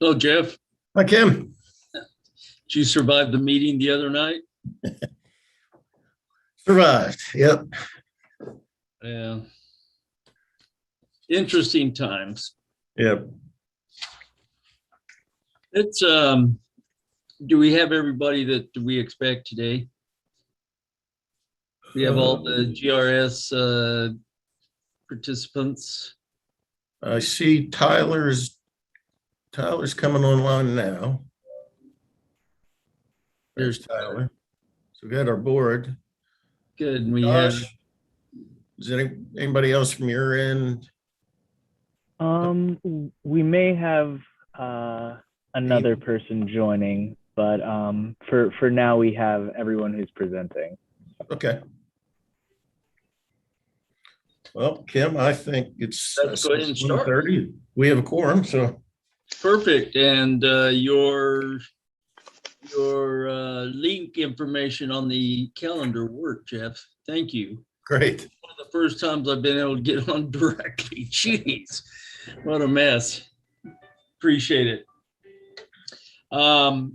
Hello, Jeff. Hi, Kim. Did you survive the meeting the other night? Survived. Yep. Yeah. Interesting times. Yep. It's do we have everybody that we expect today? We have all the GRS participants. I see Tyler's coming online now. There's Tyler. So we got our board. Good. And we have Josh, is anybody else from your end? We may have another person joining, but for now we have everyone who's presenting. Okay. Well, Kim, I think it's Let's go ahead and start. 1:30. We have a quorum, so perfect. And your link information on the calendar worked, Jeff. Thank you. great. One of the first times I've been able to get on directly. Jeez, what a mess. Appreciate it. I'll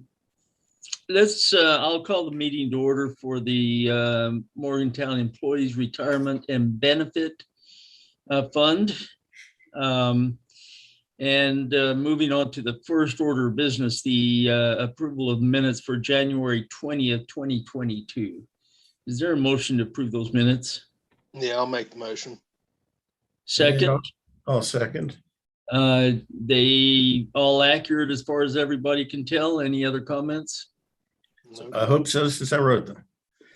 call the meeting to order for the Morgantown Employees Retirement and Benefit Fund. Moving on to the first order of business, the approval of minutes for January 20th, 2022. Is there a motion to approve those minutes? Yeah, I'll make the motion. Second? I'll second. They all accurate as far as everybody can tell. Any other comments? No. I hope so, since I wrote them.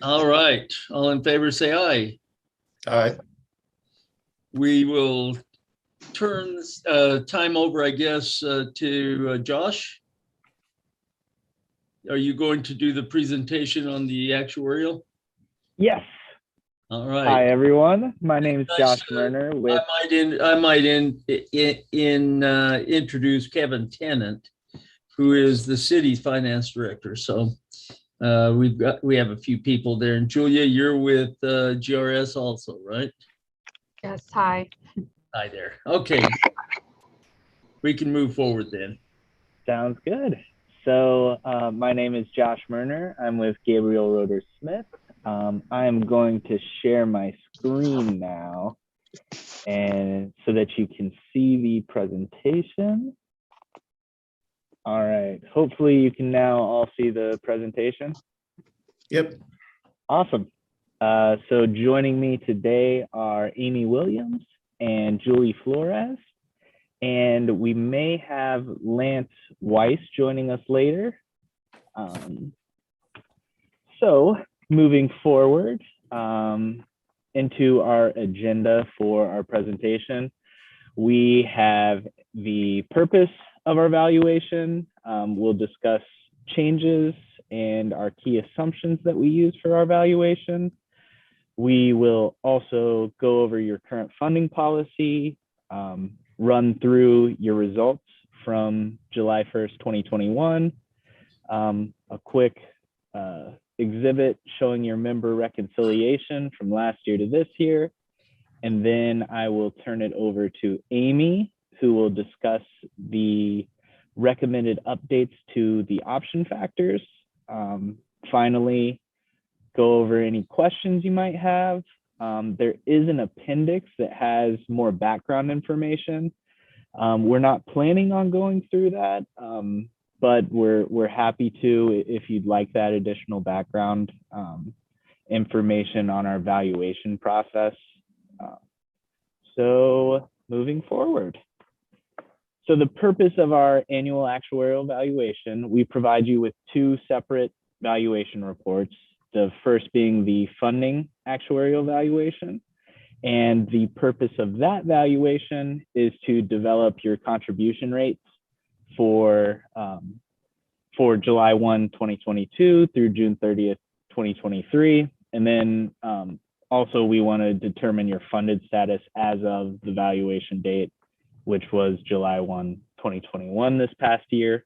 All right. All in favor, say aye. Aye. We will turn time over, I guess, to Josh. Are you going to do the presentation on the actuarial? Yes. All right. Hi, everyone. My name is Josh Murner. I might introduce Kevin Tennant, who is the city's finance director. So we have a few people there. And Julia, you're with GRS also, right? Yes. Hi. Hi there. Okay. We can move forward then. Sounds good. So my name is Josh Murner. I'm with Gabriel Roeder Smith. I am going to share my screen now, and so that you can see the presentation. All right. Hopefully you can now all see the presentation. Yep. Awesome. So joining me today are Amy Williams and Julie Flores, and we may have Lance Weiss joining us later. So moving forward into our agenda for our presentation, we have the purpose of our valuation. We'll discuss changes and our key assumptions that we use for our valuation. We will also go over your current funding policy, run through your results from July 1st, 2021, a quick exhibit showing your member reconciliation from last year to this year. And then I will turn it over to Amy, who will discuss the recommended updates to the option factors. Finally, go over any questions you might have. There is an appendix that has more background information. We're not planning on going through that, but we're happy to if you'd like that additional background information on our valuation process. So moving forward. So the purpose of our annual actuarial valuation, we provide you with two separate valuation reports. The first being the funding actuarial valuation. And the purpose of that valuation is to develop your contribution rates for July 1, 2022 through June 30th, 2023. And then also we want to determine your funded status as of the valuation date, which was July 1, 2021 this past year.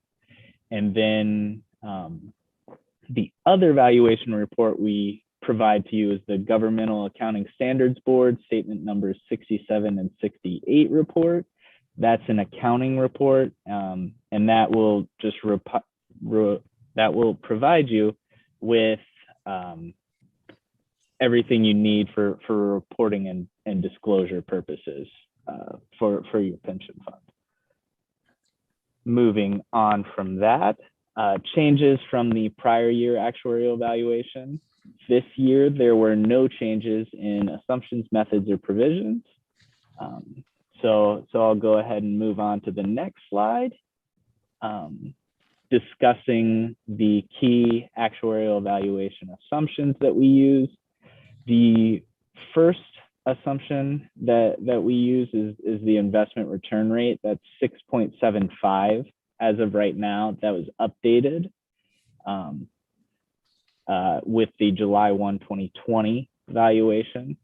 And then the other valuation report we provide to you is the Governmental Accounting Standards Board Statement Numbers 67 and 68 report. That's an accounting report, and that will just that will provide you with everything you need for reporting and disclosure purposes for your pension fund. Moving on from that, changes from the prior year actuarial valuation. This year, there were no changes in assumptions, methods, or provisions. So I'll go ahead and move on to the next slide, discussing the key actuarial valuation assumptions that we use. The first assumption that we use is the investment return rate. That's 6.75 as of right now. That was updated with the July 1, 2020 valuation.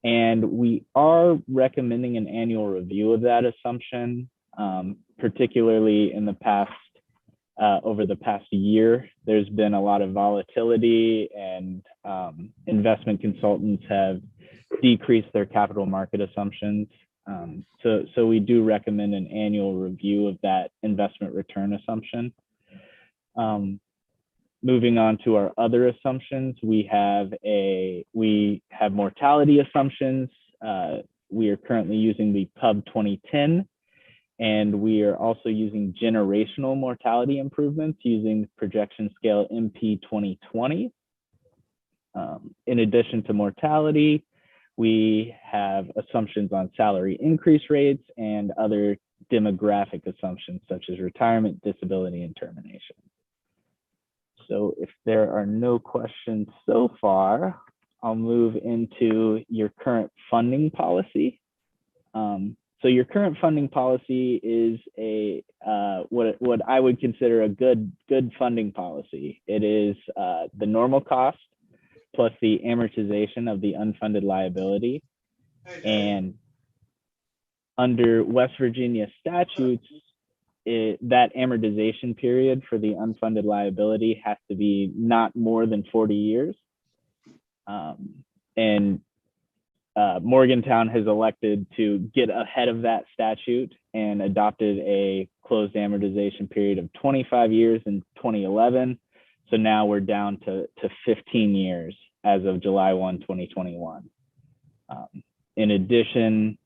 And we are recommending an annual review of that assumption, particularly in the past, over the past year. There's been a lot of volatility, and investment consultants have decreased their capital market assumptions. So we do recommend an annual review of that investment return assumption. Moving on to our other assumptions, we have mortality assumptions. We are currently using the Pub 2010, and we are also using generational mortality improvements using projection scale MP 2020. In addition to mortality, we have assumptions on salary increase rates and other demographic assumptions such as retirement, disability, and termination. So if there are no questions so far, I'll move into your current funding policy. So your current funding policy is what I would consider a good funding policy. It is the normal cost plus the amortization of the unfunded liability. And under West Virginia statutes, that amortization period for the unfunded liability has to be not more than 40 years. And Morgantown has elected to get ahead of that statute and adopted a closed amortization period of 25 years in 2011. So now we're down to 15 years as of July 1, 2021. In addition,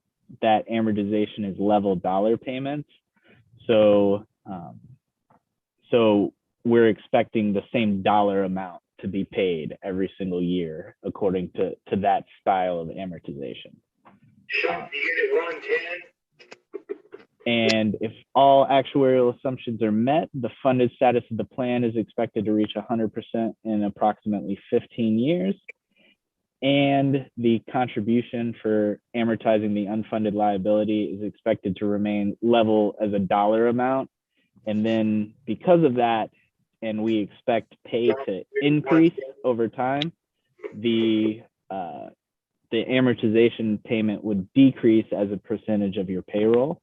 that amortization is level dollar payments. So we're expecting the same dollar amount to be paid every single year according to that style of amortization. And if all actuarial assumptions are met, the funded status of the plan is expected to reach 100% in approximately 15 years. And the contribution for amortizing the unfunded liability is expected to remain level as a dollar amount. And then because of that, and we expect pay to increase over time, the amortization payment would decrease as a percentage of your payroll.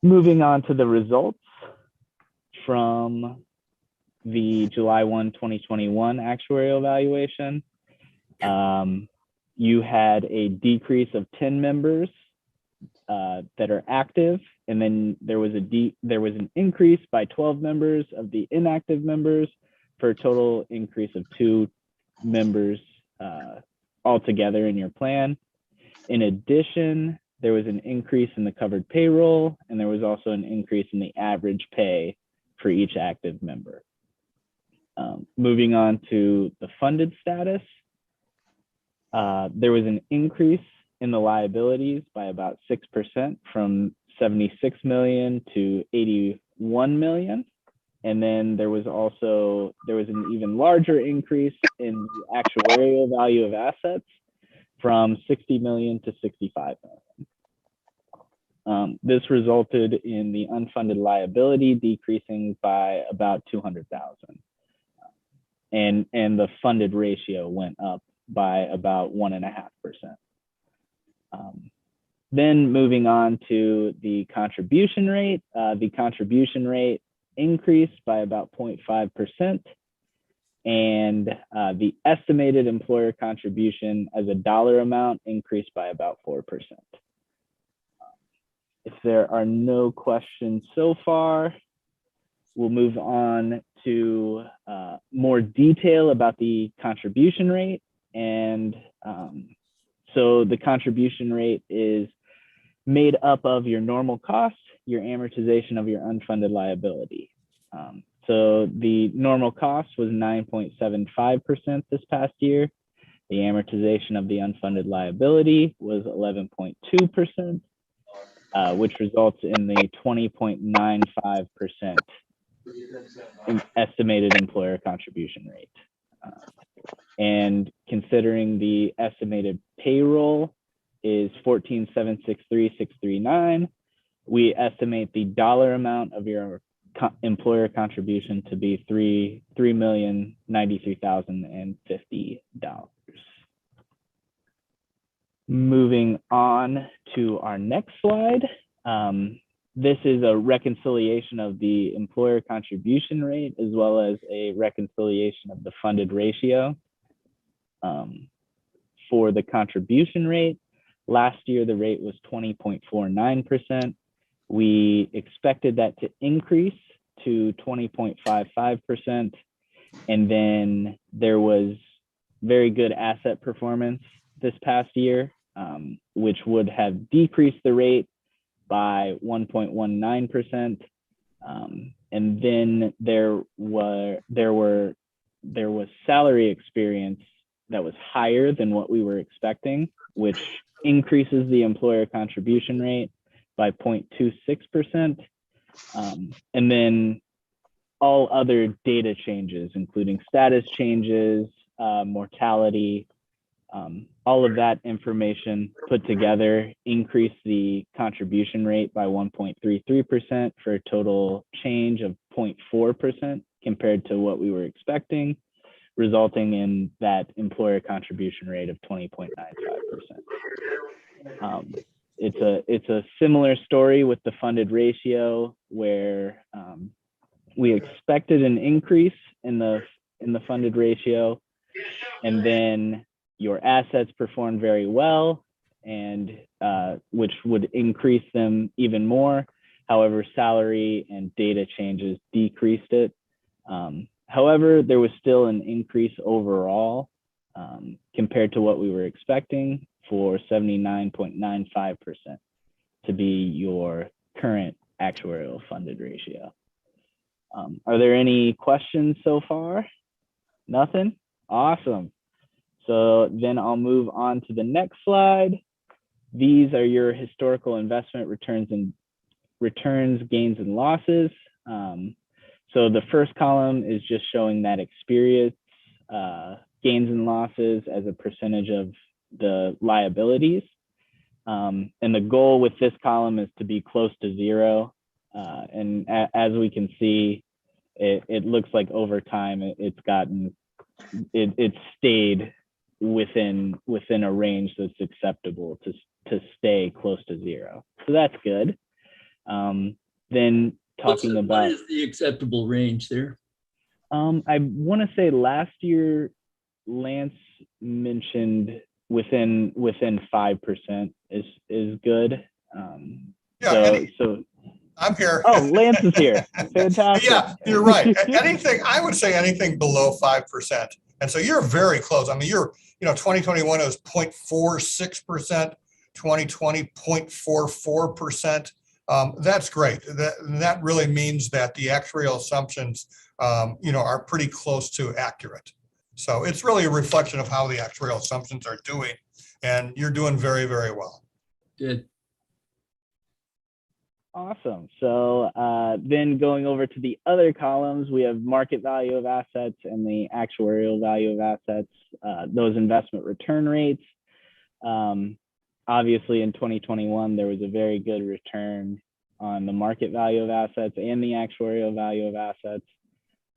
Moving on to the results from the July 1, 2021 actuarial valuation. You had a decrease of 10 members that are active, and then there was an increase by 12 members of the inactive members for a total increase of 2 members altogether in your plan. In addition, there was an increase in the covered payroll, and there was also an increase in the average pay for each active member. Moving on to the funded status, there was an increase in the liabilities by about 6% from 76 million to 81 million. And then there was an even larger increase in the actuarial value of assets from 60 million to 65 million. This resulted in the unfunded liability decreasing by about 200,000. And the funded ratio went up by about 1.5%. Then moving on to the contribution rate increased by about 0.5% and the estimated employer contribution as a dollar amount increased by about 4%. If there are no questions so far, we'll move on to more detail about the contribution rate. And so the contribution rate is made up of your normal cost, your amortization of your unfunded liability. So the normal cost was 9.75% this past year. The amortization of the unfunded liability was 11.2%, which results in the 20.95% estimated employer contribution rate. And considering the estimated payroll is 14,763,639, we estimate the dollar amount of your employer contribution to be $3,093,050. Moving on to our next slide. This is a reconciliation of the employer contribution rate as well as a reconciliation of the funded ratio. For the contribution rate, last year the rate was 20.49%. We expected that to increase to 20.55%. And then there was very good asset performance this past year, which would have decreased the rate by 1.19%. And then there was salary experience that was higher than what we were expecting, which increases the employer contribution rate by 0.26%. And then all other data changes, including status changes, mortality, all of that information put together increased the contribution rate by 1.33% for a total change of 0.4% compared to what we were expecting, resulting in that employer contribution rate of 20.95%. It's a similar story with the funded ratio, where we expected an increase in the funded ratio, and then your assets performed very well, and which would increase them even more. However, salary and data changes decreased it. However, there was still an increase overall compared to what we were expecting, for 79.95% to be your current actuarial funded ratio. Are there any questions so far? Nothing? Awesome. So then I'll move on to the next slide. These are your historical investment returns, gains and losses. So the first column is just showing that experience gains and losses as a percentage of the liabilities. And the goal with this column is to be close to zero. And as we can see, it looks like over time it's stayed within a range that's acceptable to stay close to zero. So that's good. Then talking about what is the acceptable range there? I want to say last year Lance mentioned within 5% is good. So I'm here. oh, Lance is here. Fantastic. Yeah, you're right. I would say anything below 5%. And so you're very close. I mean, 2021 was 0.46%, 2020, 0.44%. That's great. That really means that the actuarial assumptions, are pretty close to accurate. So it's really a reflection of how the actuarial assumptions are doing, and you're doing very, very well. Good. Awesome. So then going over to the other columns, we have market value of assets and the actuarial value of assets, those investment return rates. Obviously in 2021, there was a very good return on the market value of assets and the actuarial value of assets.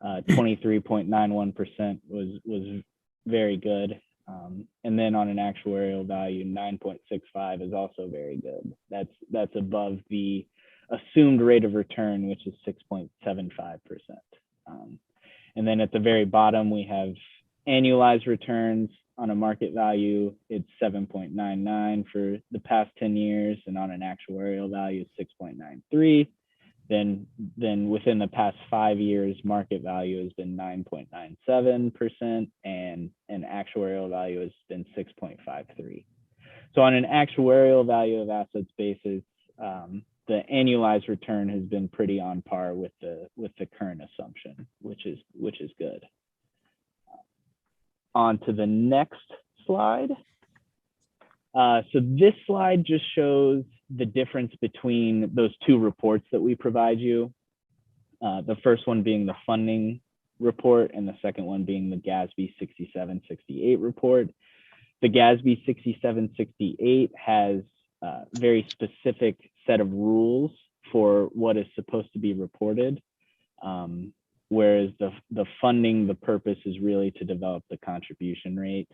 23.91% was very good. And then on an actuarial value, 9.65 is also very good. That's above the assumed rate of return, which is 6.75%. And then at the very bottom, we have annualized returns. On a market value, it's 7.99 for the past 10 years, and on an actuarial value, it's 6.93. Then within the past 5 years, market value has been 9.97%, and an actuarial value has been 6.53. So on an actuarial value of assets basis, the annualized return has been pretty on par with the current assumption, which is good. On to the next slide. So this slide just shows the difference between those two reports that we provide you. The first one being the funding report, and the second one being the GASB 6768 report. The GASB 6768 has a very specific set of rules for what is supposed to be reported. Whereas the funding, the purpose is really to develop the contribution rate.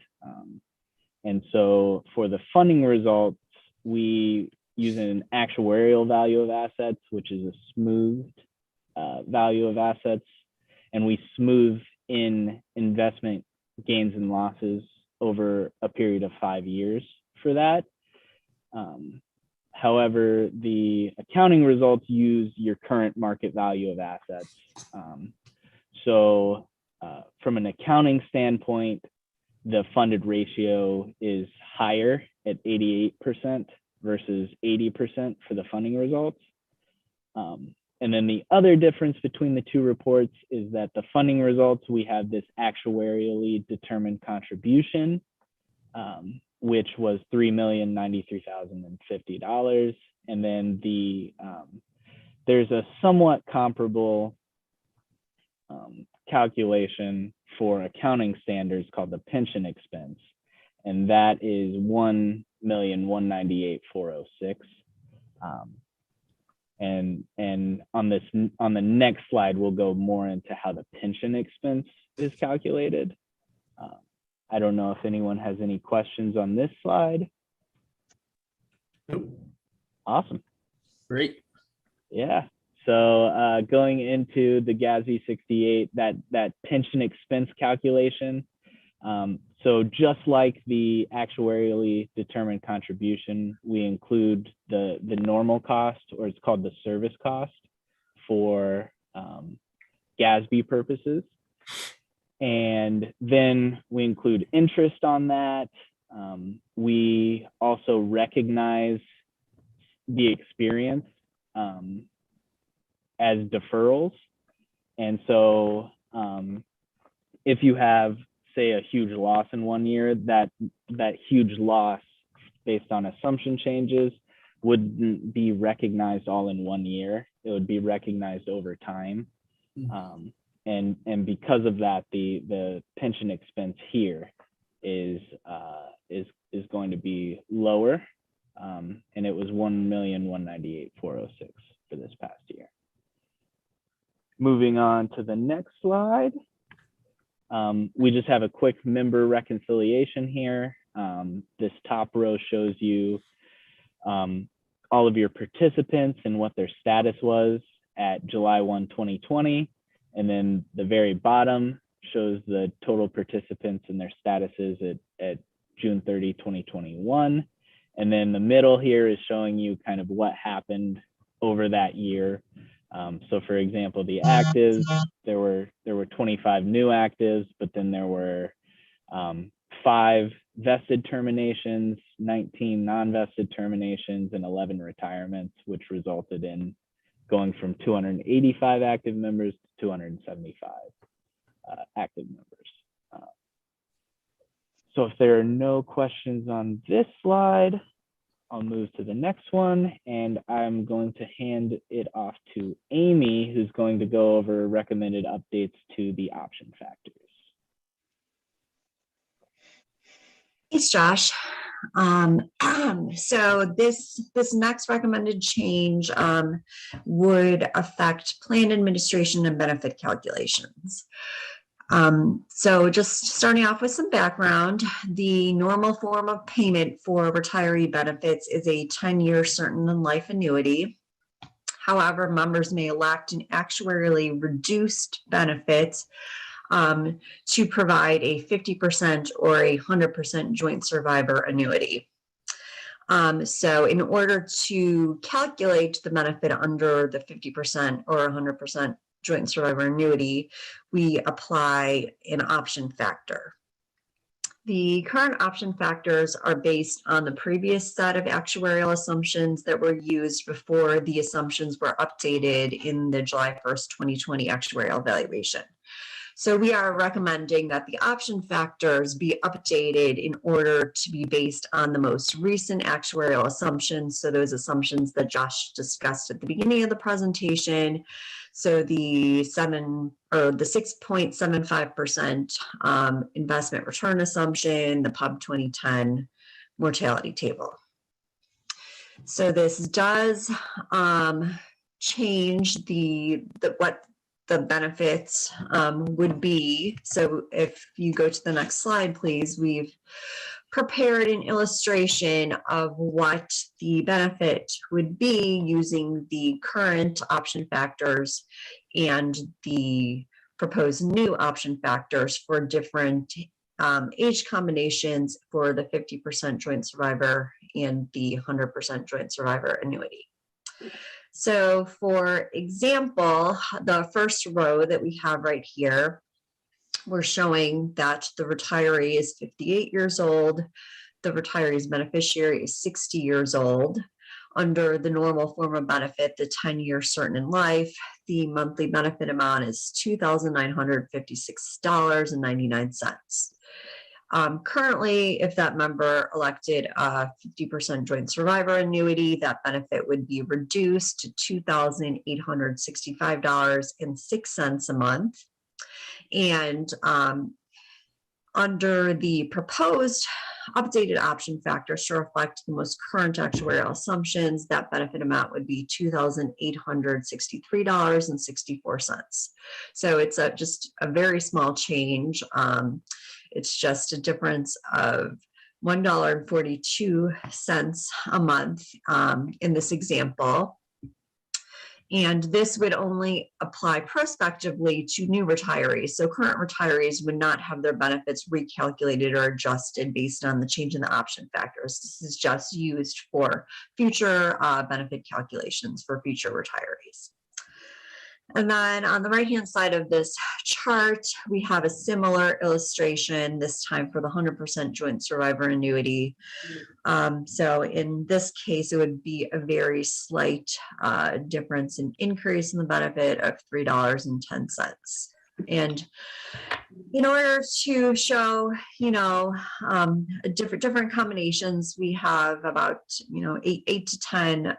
And so for the funding results, we use an actuarial value of assets, which is a smoothed value of assets. And we smooth in investment gains and losses over a period of 5 years for that. However, the accounting results use your current market value of assets. So from an accounting standpoint, the funded ratio is higher at 88% versus 80% for the funding results. And then the other difference between the two reports is that the funding results, we have this actuarially determined contribution, which was $3,093,050. And then there's a somewhat comparable calculation for accounting standards called the pension expense, and that is $1,198,406. And on the next slide, we'll go more into how the pension expense is calculated. I don't know if anyone has any questions on this slide. Nope. Awesome. Great. Yeah. So going into the GASB 68, that pension expense calculation. So just like the actuarially determined contribution, we include the normal cost, or it's called the service cost, for GASB purposes. And then we include interest on that. We also recognize the experience as deferrals. And so if you have, say, a huge loss in 1 year, that huge loss based on assumption changes wouldn't be recognized all in 1 year. It would be recognized over time. And because of that, the pension expense here is going to be lower. And it was $1,198,406 for this past year. Moving on to the next slide. We just have a quick member reconciliation here. This top row shows you all of your participants and what their status was at July 1, 2020. And then the very bottom shows the total participants and their statuses at June 30, 2021. And then the middle here is showing you kind of what happened over that year. So for example, the actives, there were 25 new actives, but then there were 5 vested terminations, 19 non-vested terminations, and 11 retirements, which resulted in going from 285 active members to 275 active members. So if there are no questions on this slide, I'll move to the next one, and I'm going to hand it off to Amy, who's going to go over recommended updates to the option factors. Thanks, Josh. So this next recommended change would affect plan administration and benefit calculations. So just starting off with some background, the normal form of payment for retiree benefits is a 10-year certain and life annuity. However, members may elect an actuarially reduced benefit to provide a 50% or a 100% joint survivor annuity. So in order to calculate the benefit under the 50% or 100% joint survivor annuity, we apply an option factor. The current option factors are based on the previous set of actuarial assumptions that were used before the assumptions were updated in the July 1st, 2020 actuarial valuation. So we are recommending that the option factors be updated in order to be based on the most recent actuarial assumptions. So those assumptions that Josh discussed at the beginning of the presentation. So the 6.75% investment return assumption, the PUB 2010 mortality table. So this does change what the benefits would be. So if you go to the next slide, please, we've prepared an illustration of what the benefit would be using the current option factors and the proposed new option factors for different age combinations for the 50% joint survivor and the 100% joint survivor annuity. So for example, the first row that we have right here, we're showing that the retiree is 58 years old, the retiree's beneficiary is 60 years old. Under the normal form of benefit, the 10-year certain in life, the monthly benefit amount is $2,956.99. Currently, if that member elected a 50% joint survivor annuity, that benefit would be reduced to $2,865.06 a month. And under the proposed updated option factors to reflect the most current actuarial assumptions, that benefit amount would be $2,863.64. So it's just a very small change. It's just a difference of $1.42 a month in this example. And this would only apply prospectively to new retirees. So current retirees would not have their benefits recalculated or adjusted based on the change in the option factors. This is just used for future benefit calculations for future retirees. And then on the right-hand side of this chart, we have a similar illustration, this time for the 100% joint survivor annuity. So in this case, it would be a very slight difference in increase in the benefit of $3.10. And in order to show, different combinations, we have about, 8 to 10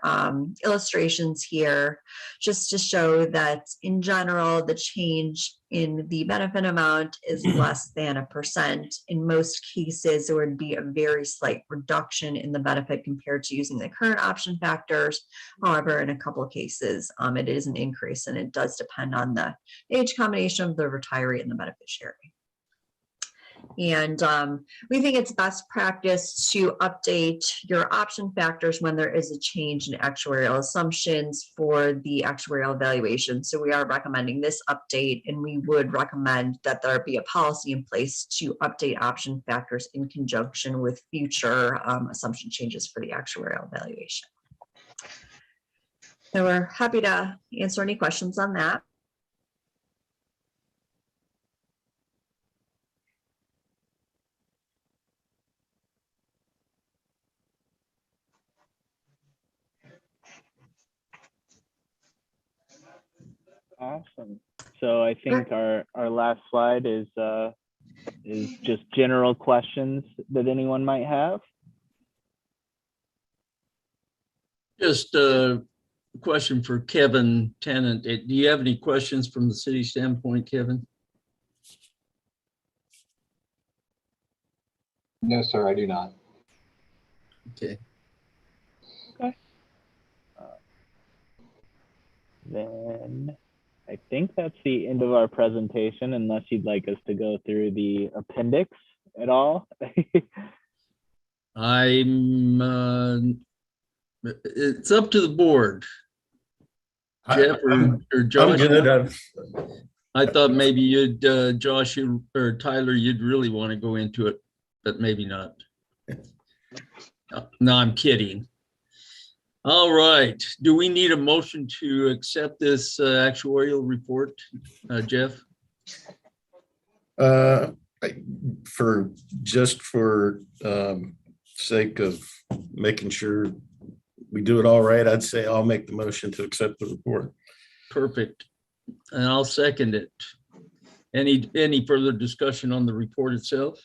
illustrations here, just to show that in general, the change in the benefit amount is less than 1%. In most cases, there would be a very slight reduction in the benefit compared to using the current option factors. However, in a couple of cases, it is an increase, and it does depend on the age combination of the retiree and the beneficiary. And we think it's best practice to update your option factors when there is a change in actuarial assumptions for the actuarial valuation. So we are recommending this update, and we would recommend that there be a policy in place to update option factors in conjunction with future assumption changes for the actuarial valuation. So we're happy to answer any questions on that. Awesome. So I think our last slide is just general questions that anyone might have. Just a question for Kevin Tennant. Do you have any questions from the city standpoint, Kevin? No, sir, I do not. Okay. Okay. Then I think that's the end of our presentation, unless you'd like us to go through the appendix at all. It's up to the board. Jeff or Josh? I'm good. I thought maybe you'd, Josh, or Tyler, you'd really want to go into it, but maybe not. No, I'm kidding. All right. Do we need a motion to accept this actuarial report, Jeff? For sake of making sure we do it all right, I'd say I'll make the motion to accept the report. Perfect. And I'll second it. Any further discussion on the report itself?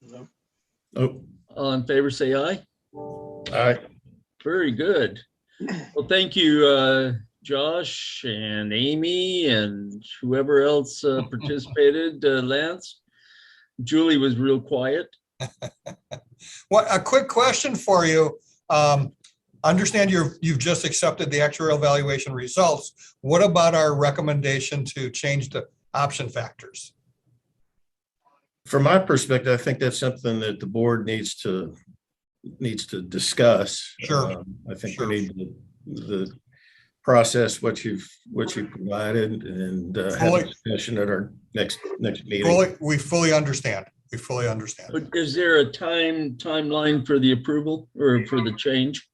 No. Oh, All in favor, say aye. all right. Very good. Well, thank you, Josh and Amy and whoever else participated, Lance. Julie was real quiet. What, a quick question for you. Understand you've just accepted the actuarial valuation results. What about our recommendation to change the option factors? From my perspective, I think that's something that the board needs to discuss. Sure. I think Sure. we need the process what you've provided and have Fully- a discussion at our next meeting. We fully understand. We fully understand. But is there a timeline for the approval or for the change?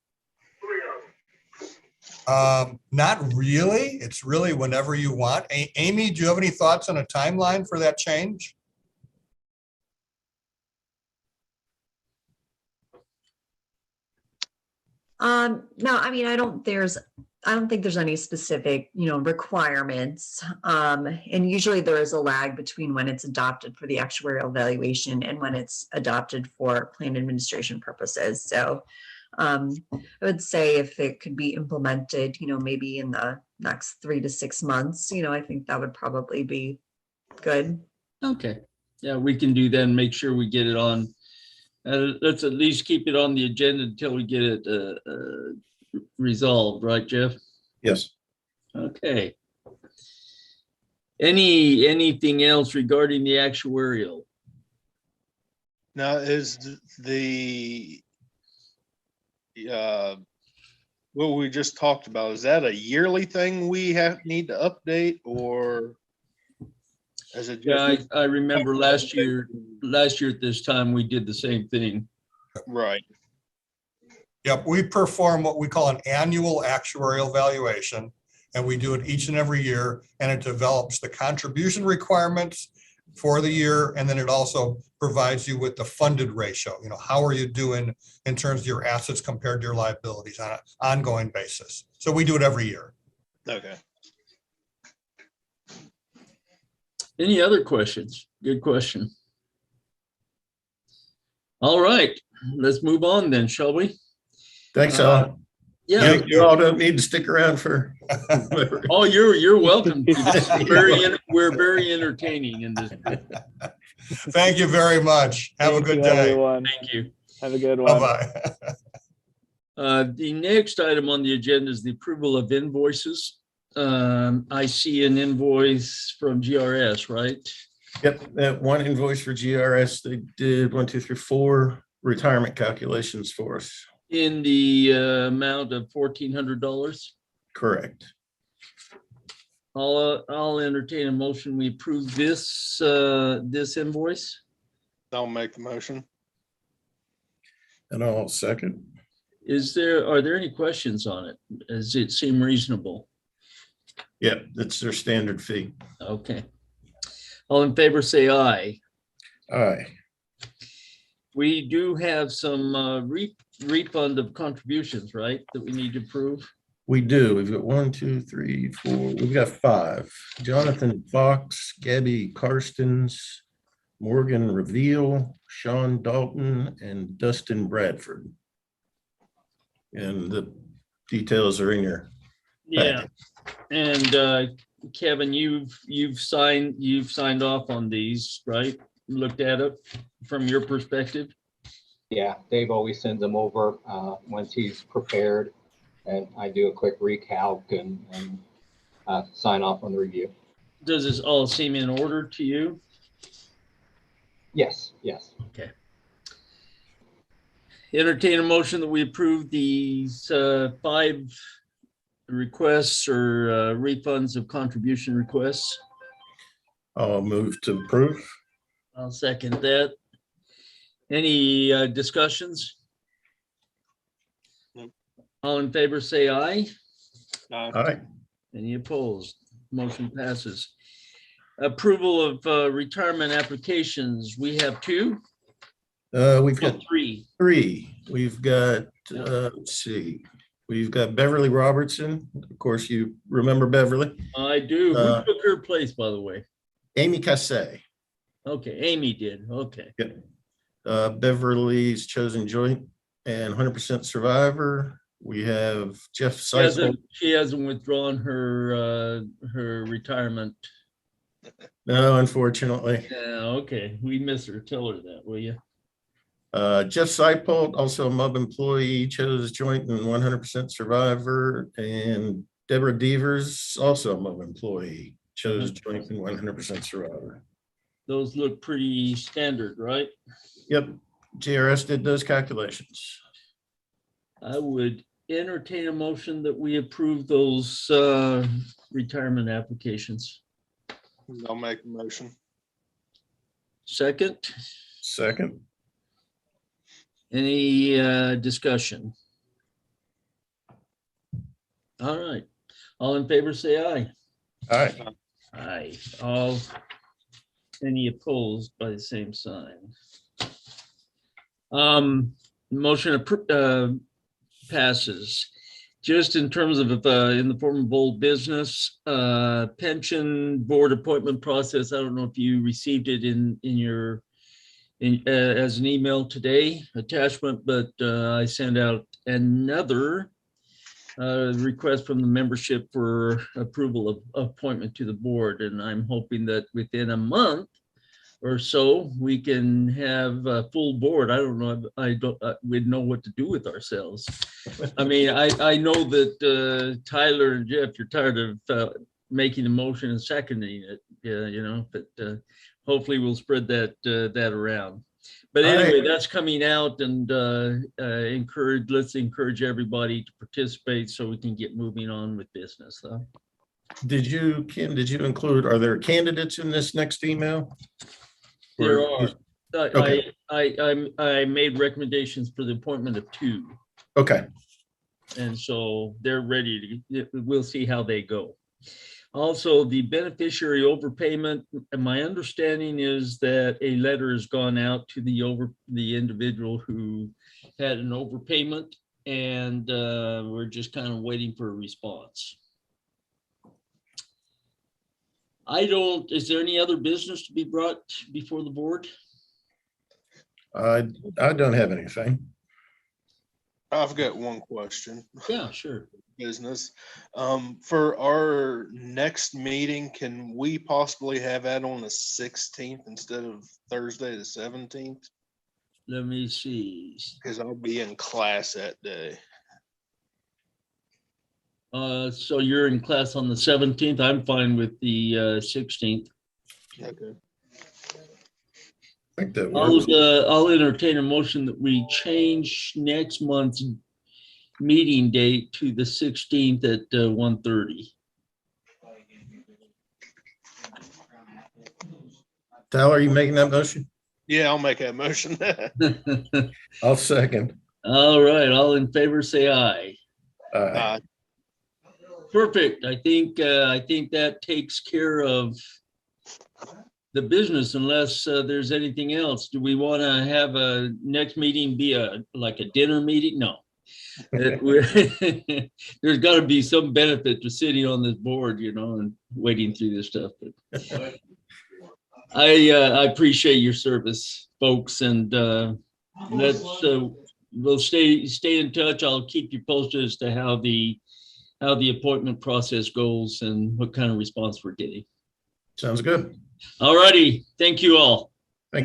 Not really. It's really whenever you want. Amy, do you have any thoughts on a timeline for that change? No, I mean, I don't think there's any specific, requirements. And usually there is a lag between when it's adopted for the actuarial valuation and when it's adopted for plan administration purposes. So I would say if it could be implemented, maybe in the next 3 to 6 months, I think that would probably be good. Okay. Yeah, we can do that and make sure we get it on. Let's at least keep it on the agenda until we get it resolved, right, Jeff? Yes. Okay. Anything else regarding the actuarial? Now, is the what we just talked about, is that a yearly thing we need to update, or is it Yeah, just I remember last year at this time, we did the same thing. right? Yep, we perform what we call an annual actuarial valuation, and we do it each and every year, and it develops the contribution requirements for the year, and then it also provides you with the funded ratio. How are you doing in terms of your assets compared to your liabilities on an ongoing basis? So we do it every year. Okay. Any other questions? Good question. All right, let's move on then, shall we? Thanks, all. Yeah. You all don't need to stick around for. Oh, you're welcome. We're very entertaining in this. Thank you very much. Have a Thank good you, day. everyone. Thank you. Have a good one. Bye-bye. The next item on the agenda is the approval of invoices. I see an invoice from GRS, right? Yep, that one invoice for GRS, they did 1, 2, 3, 4 retirement calculations for us. In the amount of $1,400. Correct. I'll entertain a motion. We approve this invoice. I'll make the motion. And I'll second. Are there any questions on it? Does it seem reasonable? Yep, that's their standard fee. Okay. All in favor, say aye. Aye. We do have some refund of contributions, right, that we need to approve? We do. We've got 1, 2, 3, 4. We've got 5. Jonathan Fox, Gabby Karstens, Morgan Reveal, Sean Dalton, and Dustin Bradford. And the details are in your Yeah. packet. And Kevin, you've signed off on these, right? Looked at it from your perspective. Yeah, Dave always sends them over once he's prepared, and I do a quick recalc and sign off on the review. Does this all seem in order to you? Yes, yes. Okay. Entertain a motion that we approve these 5 requests or refunds of contribution requests? I'll move to approve. I'll second that. Any discussions? No. All in favor, say aye. All right. Any opposed? Motion passes. Approval of retirement applications. We have two. We've got Three. three. We've got, Yeah. let's see. We've got Beverly Robertson. Of course, you remember Beverly. I do. Who Uh, took her place, by the way? Amy Cassay. Okay, Amy did. Okay. Beverly's chosen joint and 100% survivor. We have Jeff Seipel. She hasn't withdrawn her her retirement. No, unfortunately. Yeah, okay. We miss her. Tell her that, will you? Jeff Seipel, also a MUB employee, chose joint and 100% survivor. And Deborah Devers, also a MUB employee, chose joint and 100% survivor. Those look pretty standard, right? Yep, GRS did those calculations. I would entertain a motion that we approve those retirement applications. I'll make a motion. Second, Second. any discussion? All right. All in favor, say aye. All right. Aye. All, any opposed by the same sign? Motion passes. Just in terms of in the form of old business, pension board appointment process. I don't know if you received it in your as an email today attachment, but I sent out another request from the membership for approval of appointment to the board, and I'm hoping that within a month or so we can have a full board. I don't know. We'd know what to do with ourselves. I mean, I know that Tyler and Jeff, you're tired of making the motion and seconding it, you know, but hopefully we'll spread that around. But anyway, that's coming out, and let's encourage everybody to participate so we can get moving on with business. Huh? Ken, did you include, are there candidates in this next email? There are. Okay. I made recommendations for the appointment of two. Okay. And so they're ready to, we'll see how they go. Also, the beneficiary overpayment, my understanding is that a letter has gone out to the individual who had an overpayment, and we're just kind of waiting for a response. Is there any other business to be brought before the board? I don't have anything. I've got one question. Yeah, sure. Business. For our next meeting, can we possibly have that on the 16th instead of Thursday the 17th? Let me see. Because I'll be in class that day. So you're in class on the 17th. I'm fine with the 16th. Okay. I think that works. I'll entertain a motion that we change next month's meeting date to the 16th at 1:30. Tyler, are you making that motion? Yeah, I'll make that motion. I'll second. All right, all in favor, say aye. Perfect. I think that takes care of the business, unless there's anything else. Do we want to have a next meeting be like a dinner meeting? No. There's got to be some benefit to sitting on this board, you know, and wading through this stuff. But I appreciate your service, folks, and we'll stay in touch. I'll keep you posted as to how the appointment process goes and what kind of response we're getting. Sounds good. All righty. Thank you all.